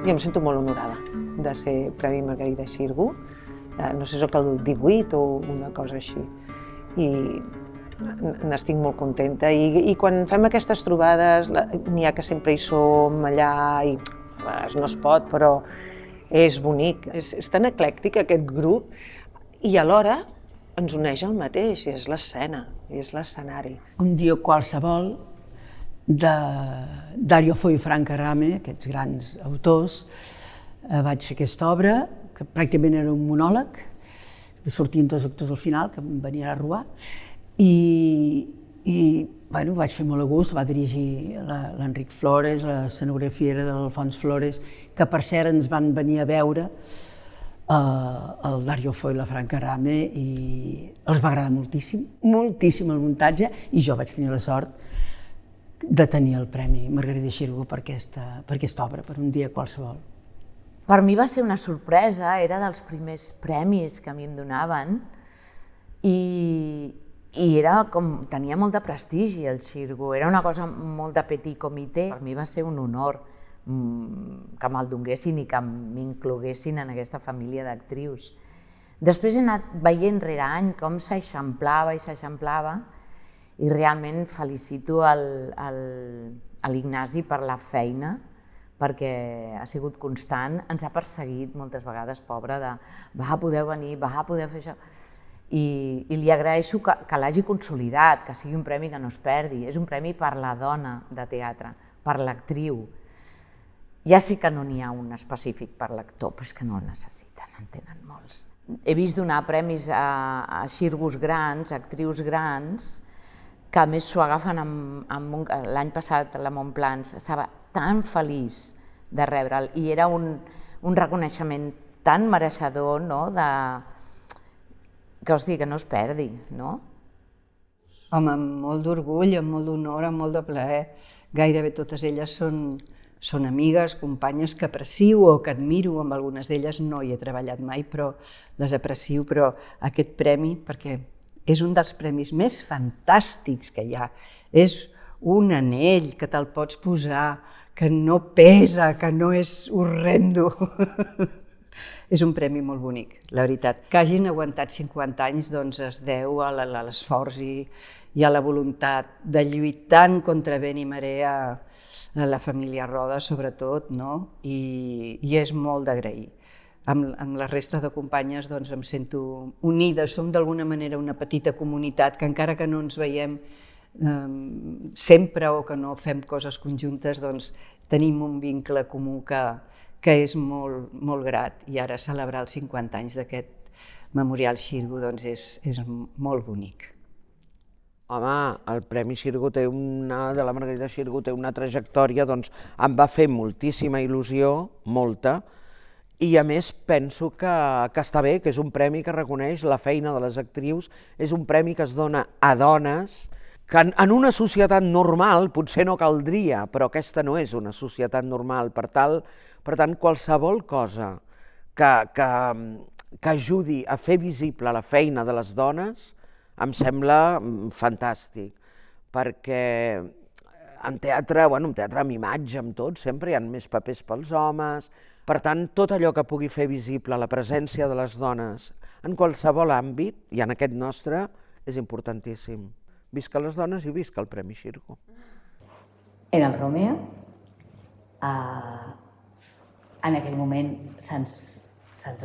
Jo em sento molt honorada de ser Premi Margarida Xirgu. No sé, soc el 18 o una cosa així. I n'estic molt contenta. I quan fem aquestes trobades, n'hi ha que sempre hi som allà i a vegades no es pot, però és bonic. És tan eclèctic aquest grup i alhora ens uneix el mateix, és l'escena, és l'escenari. Un dia qualsevol de Dario Fo i Frank Arame, aquests grans autors, vaig fer aquesta obra, que pràcticament era un monòleg, sortien dos actors al final, que em venien a robar, i ho vaig fer molt a gust, va dirigir l'Enric Flores, l'escenografia era de l'Alfons Flores, que per cert ens van venir a veure el Dario Fo i la Frank Arame i els va agradar moltíssim, moltíssim el muntatge, i jo vaig tenir la sort de tenir el Premi Margarida Xirgu per aquesta obra, per un dia qualsevol. Per mi va ser una sorpresa, era dels primers premis que a mi em donaven i era com, tenia molt de prestigi el Xirgu, era una cosa molt de petit comité. Per mi va ser un honor que me'l donguessin i que m'incloguessin en aquesta família d'actrius. Després he anat veient rere any com s'eixamplava i s'eixamplava i realment felicito l'Ignasi per la feina, perquè ha sigut constant, ens ha perseguit moltes vegades, pobre, de va, podeu venir, va, podeu fer això. I li agraeixo que l'hagi consolidat, que sigui un premi que no es perdi. És un premi per la dona de teatre, per l'actriu. Ja sé que no n'hi ha un específic per l'actor, però és que no el necessiten, en tenen molts. He vist donar premis a xirgus grans, a actrius grans, que a més s'ho agafen l'any passat la Montplans, estava tan feliç de rebre'l i era un reconeixement tan mereixedor, no? Que no es perdi, no? Home, amb molt d'orgull, amb molt d'honor, amb molt de plaer. Gairebé totes elles són amigues, companyes que aprecio o que admiro, amb algunes d'elles no hi he treballat mai, però les aprecio, però aquest premi, perquè és un dels premis més fantàstics que hi ha. És un anell que te'l pots posar, que no pesa, que no és horrendo. És un premi molt bonic, la veritat. Que hagin aguantat 50 anys doncs es deu a l'esforç i a la voluntat de lluitar contra vent i marea a la família Roda, sobretot, no? I és molt d'agrair. Amb la resta de companyes em sento unida, som d'alguna manera una petita comunitat que encara que no ens veiem sempre o que no fem coses conjuntes, tenim un vincle comú que és molt grat, i ara celebrar els 50 anys d'aquest Memorial Xirgu és molt bonic. Home, el Premi Xirgu de la Margarida Xirgu té una trajectòria, em va fer moltíssima il·lusió, molta, i a més penso que està bé, que és un premi que reconeix la feina de les actrius, és un premi que es dona a dones que en una societat normal potser no caldria, però aquesta no és una societat normal. Per tant, qualsevol cosa que ajudi a fer visible la feina de les dones em sembla fantàstic, perquè en teatre, amb imatge, amb tot, sempre hi ha més papers pels homes. Per tant, tot allò que pugui fer visible la presència de les dones en qualsevol àmbit, i en aquest nostre, és importantíssim. Visca les dones i visca el Premi Xirgu. En el Romea, en aquell moment se'ns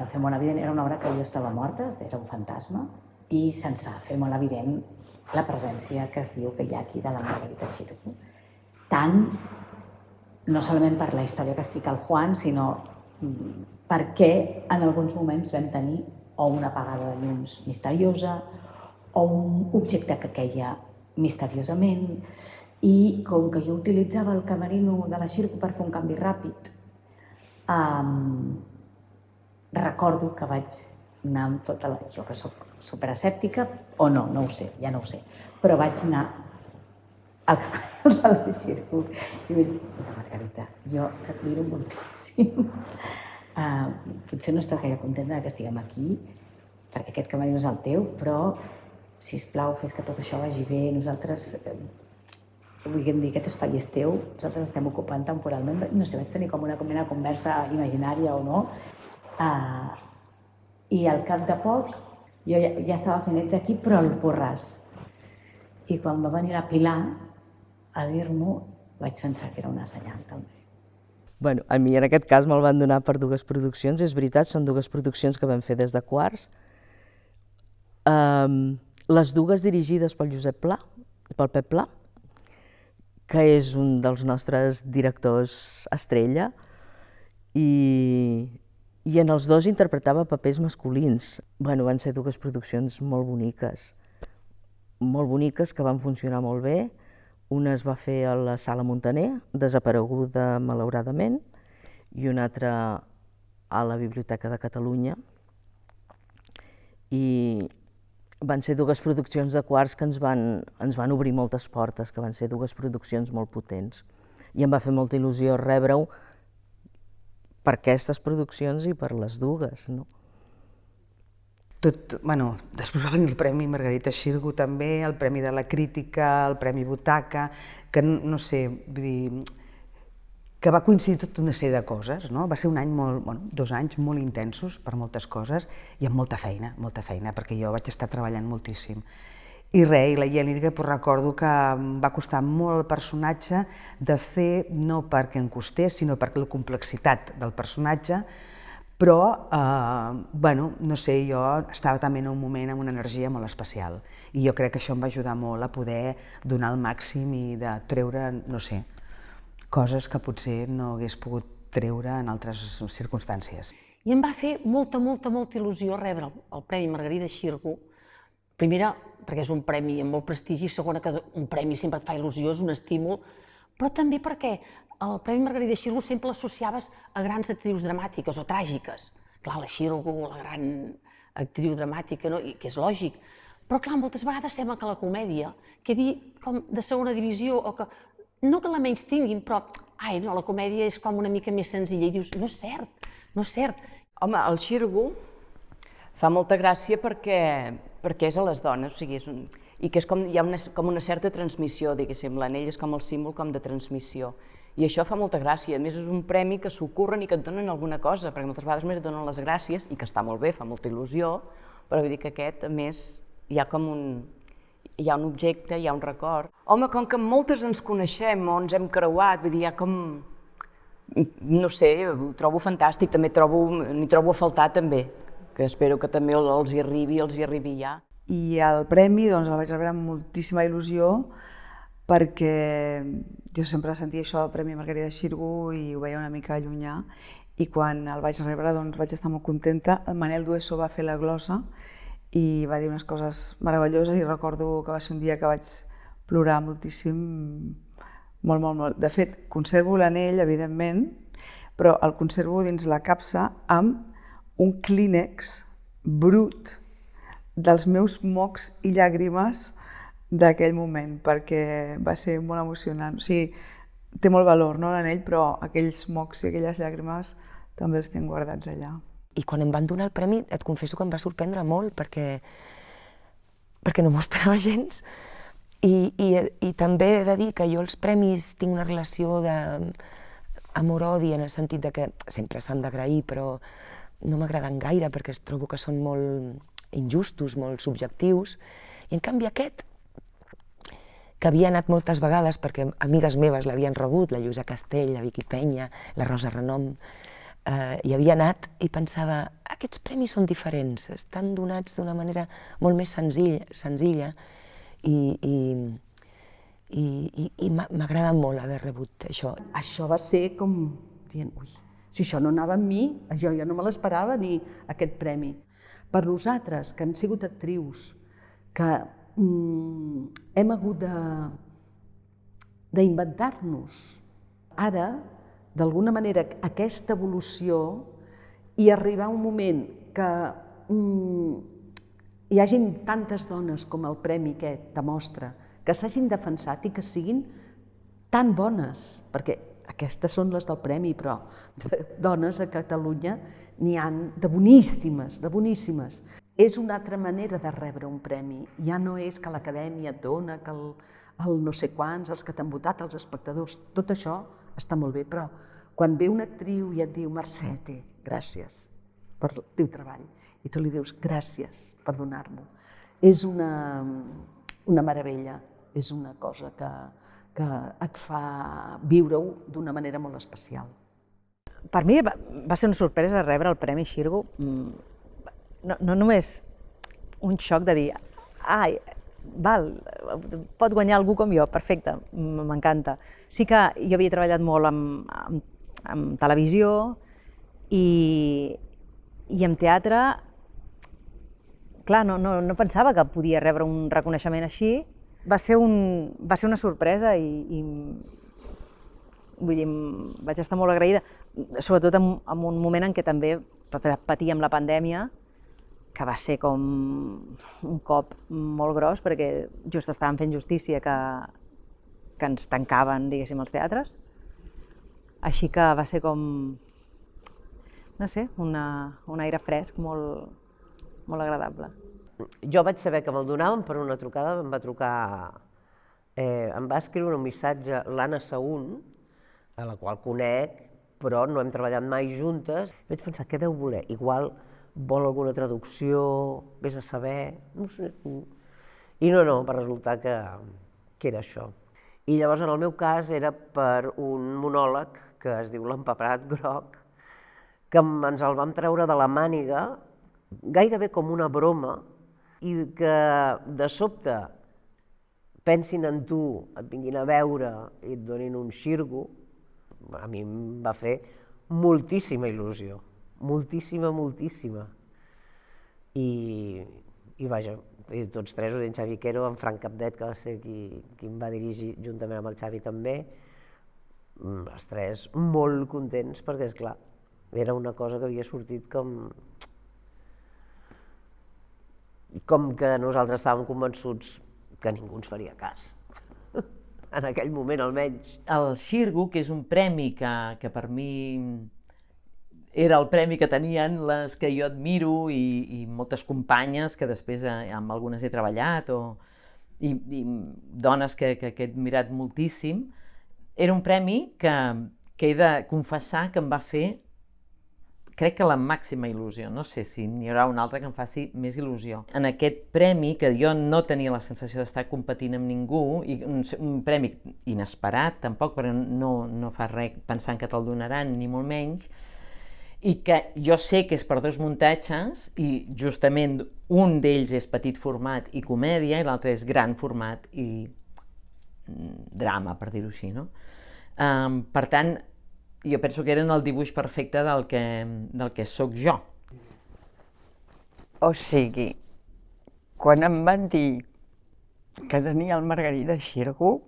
va fer molt evident, era una obra que jo estava morta, era un fantasma, i se'ns va fer molt evident la presència que es diu que hi ha aquí de la Margarida Xirgu. Tant, no solament per la història que explica el Juan, sinó perquè en alguns moments vam tenir o una apagada de llums misteriosa o un objecte que queia misteriosament, i com que jo utilitzava el camerino de la Xirgu per fer un canvi ràpid, recordo que vaig anar amb tota la... Jo que soc superescèptica, o no, no ho sé, ja no ho sé, però vaig anar al camerino de la Xirgu i vaig dir, Margarita, jo t'admiro moltíssim. Potser no estàs gaire contenta que estiguem aquí, perquè aquest camerino és el teu, però, sisplau, fes que tot això vagi bé. Nosaltres Vull dir, aquest espai és teu, nosaltres estem ocupant temporalment, no sé, vaig tenir com una mena de conversa imaginària o no, i al cap de poc jo ja estava fent ets aquí, però al Porràs. I quan va venir la Pilar a dir-m'ho, vaig pensar que era una senyal també. Bueno, a mi en aquest cas me'l van donar per 2 produccions, és veritat, són 2 produccions que vam fer des de Quarts. Les 2 dirigides pel Josep Pla, pel Pep Pla, que és un dels nostres directors estrella, i en els 2 interpretava papers masculins. Bueno, van ser 2 produccions molt boniques que van funcionar molt bé. Una es va fer a la Sala Muntaner, desapareguda malauradament, i una altra a la Biblioteca de Catalunya. I van ser 2 produccions de Quarts que ens van obrir moltes portes, que van ser 2 produccions molt potents. I em va fer molta il·lusió rebre-ho per aquestes produccions i per les 2, no? Després va venir el Premi Margarita Xirgu també, el Premi de la Crítica, el Premi Butaca, que no sé, vull dir, que va coincidir tota una sèrie de coses, no? Va ser un any 2 anys molt intensos per moltes coses i amb molta feina, perquè jo vaig estar treballant moltíssim. I res, i la Yèlida, recordo que em va costar molt el personatge de fer, no perquè em costés, sinó perquè la complexitat del personatge, però, no sé, jo estava també en un moment amb una energia molt especial i jo crec que això em va ajudar molt a poder donar el màxim i de treure, no sé, coses que potser no hagués pogut treure en altres circumstàncies. I em va fer molta il·lusió rebre el Premi Margarita Xirgu. Primera, perquè és un premi amb molt prestigi, segona, que un premi sempre et fa il·lusió, és un estímul, però també perquè el Premi Margarita Xirgu sempre l'associaves a grans actrius dramàtiques o tràgiques. Clar, la Xirgu, la gran actriu dramàtica, que és lògic, però clar, moltes vegades sembla que la comèdia quedi com de segona divisió o que, no que la menys tinguin, però la comèdia és com una mica més senzilla i dius, no és cert. Home, el Xirgu fa molta gràcia perquè és a les dones, i que hi ha una certa transmissió, diguéssim, l'anell és com el símbol de transmissió. I això fa molta gràcia, a més és un premi que s'ocorren i que et donen alguna cosa, perquè moltes vegades més et donen les gràcies, i que està molt bé, fa molta il·lusió, però vull dir que aquest, a més, hi ha un objecte, hi ha un record. Home, com que moltes ens coneixem o ens hem creuat, vull dir, hi ha com, no sé, ho trobo fantàstic, també n'hi trobo a faltar també, que espero que també els hi arribi ja. I el premi el vaig rebre amb moltíssima il·lusió perquè jo sempre sentia això del Premi Margarita Xirgu i ho veia una mica llunyà i quan el vaig rebre vaig estar molt contenta. El Manel Dueso va fer la glosa i va dir unes coses meravelloses i recordo que va ser un dia que vaig plorar moltíssim, molt. De fet, conservo l'anell, evidentment, però el conservo dins la capsa amb un clínex brut dels meus mocs i llàgrimes d'aquell moment, perquè va ser molt emocionant. O sigui, té molt valor, no, l'anell, però aquells mocs i aquelles llàgrimes també els tinc guardats allà. I quan em van donar el premi, et confesso que em va sorprendre molt, perquè no m'ho esperava gens. I també he de dir que jo els premis tinc una relació d'amor-odi, en el sentit que sempre s'han d'agrair, però no m'agraden gaire perquè trobo que són molt injustos, molt subjectius. I en canvi aquest, que havia anat moltes vegades perquè amigues meves l'havien rebut, la Lluïsa Castell, la Vicky Penya, la Rosa Renom, hi havia anat i pensava, aquests premis són diferents, estan donats d'una manera molt més senzilla i m'agrada molt haver rebut això. Això va ser com dient, ui, si això no anava amb mi, jo ja no me l'esperava ni aquest premi. Per nosaltres, que hem sigut actrius, que hem hagut d'inventar-nos ara, d'alguna manera, aquesta evolució i arribar a un moment que hi hagin tantes dones com el premi aquest demostra, que s'hagin defensat i que siguin tan bones, perquè aquestes són les del premi, però de dones a Catalunya n'hi ha de boníssimes, de boníssimes. és una altra manera de rebre un premi. Ja no és que l'acadèmia et dona, que el no sé quants, els que t'han votat, els espectadors, tot això està molt bé, però quan ve una actriu i et diu Mercè, gràcies per el teu treball, i tu li dius gràcies per donar-m'ho, és una meravella, és una cosa que et fa viure-ho d'una manera molt especial. Per mi va ser una sorpresa rebre el Premi Xirgu, no només un xoc de dir ai, val, pot guanyar algú com jo, perfecte, m'encanta. Sí que jo havia treballat molt amb televisió i amb teatre. Clar, no pensava que podia rebre un reconeixement així. Va ser una sorpresa i vull dir, vaig estar molt agraïda, sobretot en un moment en què també patíem la pandèmia, que va ser com un cop molt gros, perquè just estàvem fent justícia que ens tancaven, diguéssim, els teatres. Així que va ser com, no sé, un aire fresc molt agradable. Jo vaig saber que me'l donaven per una trucada, em va trucar, em va escriure un missatge l'Anna Saún, a la qual conec, però no hem treballat mai juntes. Vaig pensar, què deu voler? Igual vol alguna traducció, vés a saber, no sé. I no, va resultar que era això. I llavors, en el meu cas, era per un monòleg que es diu L'empaprat groc, que ens el vam treure de la màniga, gairebé com una broma, i que de sobte pensin en tu, et vinguin a veure i et donin un xirgo, a mi em va fer moltíssima il·lusió. Moltíssima. I vaja, tots tres, en Xavi Quero, en Frank Capdet, que va ser qui em va dirigir juntament amb el Xavi també, els tres molt contents perquè, esclar, era una cosa que havia sortit com que nosaltres estàvem convençuts que ningú ens faria cas. En aquell moment, almenys. El Xirgo, que és un premi que per mi era el premi que tenien les que jo admiro i moltes companyes que després amb algunes he treballat i dones que he admirat moltíssim, era un premi que he de confessar que em va fer, crec que la màxima il·lusió. No sé si n'hi haurà un altre que em faci més il·lusió. En aquest premi, que jo no tenia la sensació d'estar competint amb ningú, i un premi inesperat tampoc, però no fa res pensant que te'l donaran, ni molt menys, i que jo sé que és per dos muntatges, i justament un d'ells és petit format i comèdia, i l'altre és gran format i drama, per dir-ho així, no? Per tant, jo penso que eren el dibuix perfecte del que sóc jo. O sigui, quan em van dir que tenia el Margarida Xirgo,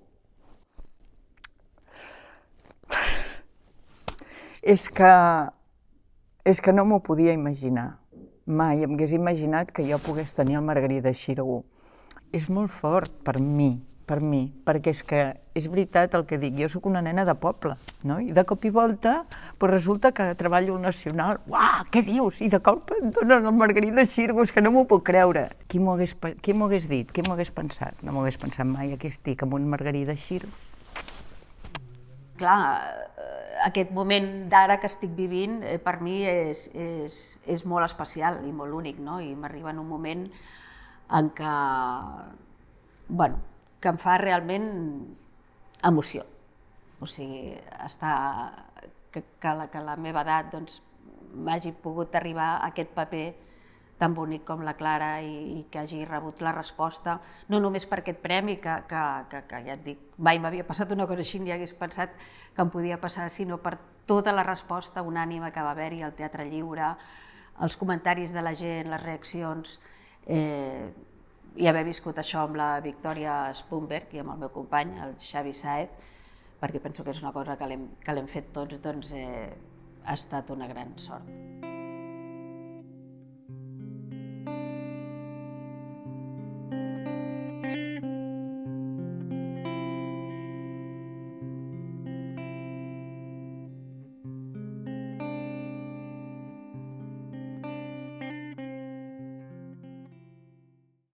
és que no m'ho podia imaginar. Mai em hagués imaginat que jo pogués tenir el Margarida Xirgo. És molt fort per mi, perquè és que és veritat el que dic, jo sóc una nena de poble, no? I de cop i volta resulta que treballo al Nacional, uah, què dius? I de cop em donen el Margarida Xirgo, és que no m'ho puc creure. Qui m'ho hagués dit? Qui m'ho hagués pensat? No m'ho hagués pensat mai, aquí estic amb un Margarida Xirgo. Clar, aquest moment d'ara que estic vivint per mi és molt especial i molt únic, no? I m'arriba en un moment en què, bueno, que em fa realment emoció. O sigui, que la meva edat m'hagi pogut arribar a aquest paper tan bonic com la Clara i que hagi rebut la resposta, no només per aquest premi, que ja et dic, mai m'havia passat una cosa així, ni hagués pensat que em podia passar, sinó per tota la resposta unànime que va haver-hi al Teatre Lliure, els comentaris de la gent, les reaccions, i haver viscut això amb la Victòria Spunberg i amb el meu company, el Xavi Saez, perquè penso que és una cosa que l'hem fet tots, doncs ha estat una gran sort.